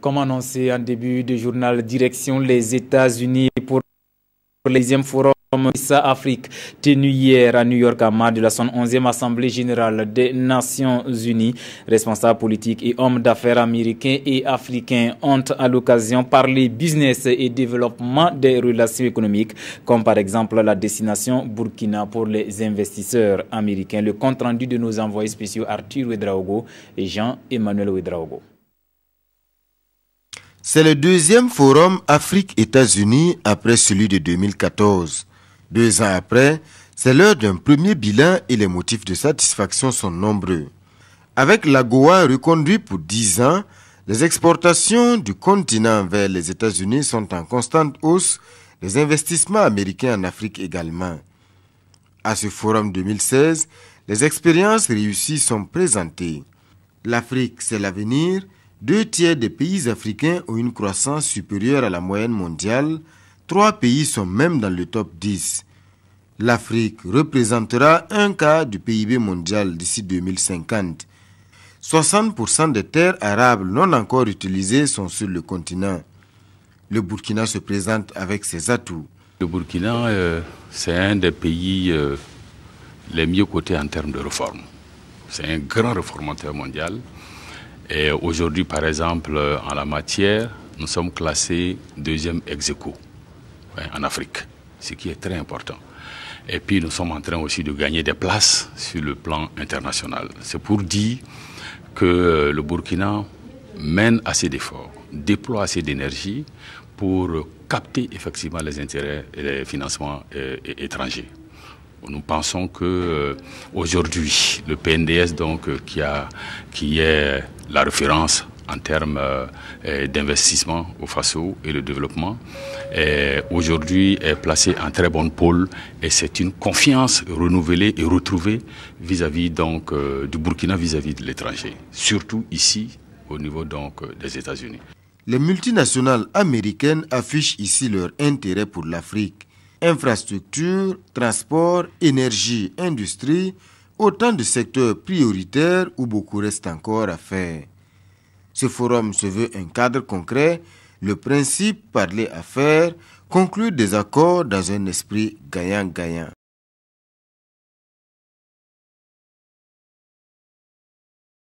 Comme annoncé en début de journal, direction les États-Unis pour le 10e forum Afrique tenu hier à New York à marge de la 111e Assemblée générale des Nations Unies. Responsables politiques et hommes d'affaires américains et africains ont à l'occasion parlé business et développement des relations économiques, comme par exemple la destination Burkina pour les investisseurs américains. Le compte rendu de nos envoyés spéciaux Arthur Ouedraogo et Jean-Emmanuel Ouedraogo. C'est le deuxième forum Afrique-États-Unis après celui de 2014. 2 ans après, c'est l'heure d'un premier bilan et les motifs de satisfaction sont nombreux. Avec l'AGOA reconduit pour 10 ans, les exportations du continent vers les États-Unis sont en constante hausse, les investissements américains en Afrique également. À ce forum 2016, les expériences réussies sont présentées. L'Afrique, c'est l'avenir. 2 tiers des pays africains ont une croissance supérieure à la moyenne mondiale. 3 pays sont même dans le top 10. L'Afrique représentera 1/4 du PIB mondial d'ici 2050. 60% des terres arables non encore utilisées sont sur le continent. Le Burkina se présente avec ses atouts. Le Burkina, c'est un des pays les mieux cotés en termes de réforme. C'est un grand réformateur mondial. Et aujourd'hui, par exemple, en la matière, nous sommes classés 2e ex aequo en Afrique, ce qui est très important. Et puis, nous sommes en train aussi de gagner des places sur le plan international. C'est pour dire que le Burkina mène assez d'efforts, déploie assez d'énergie pour capter effectivement les intérêts et les financements étrangers. Nous pensons que aujourd'hui, le PNDS donc qui est la référence en termes d'investissement au FASO et le développement, aujourd'hui est placé en très bonne pôle et c'est une confiance renouvelée et retrouvée vis-à-vis donc du Burkina vis-à-vis de l'étranger, surtout ici au niveau donc des États-Unis. Les multinationales américaines affichent ici leur intérêt pour l'Afrique. Infrastructures, transport, énergie, industrie, autant de secteurs prioritaires où beaucoup reste encore à faire. Ce forum se veut un cadre concret, le principe parler à faire, conclure des accords dans un esprit gagnant-gagnant.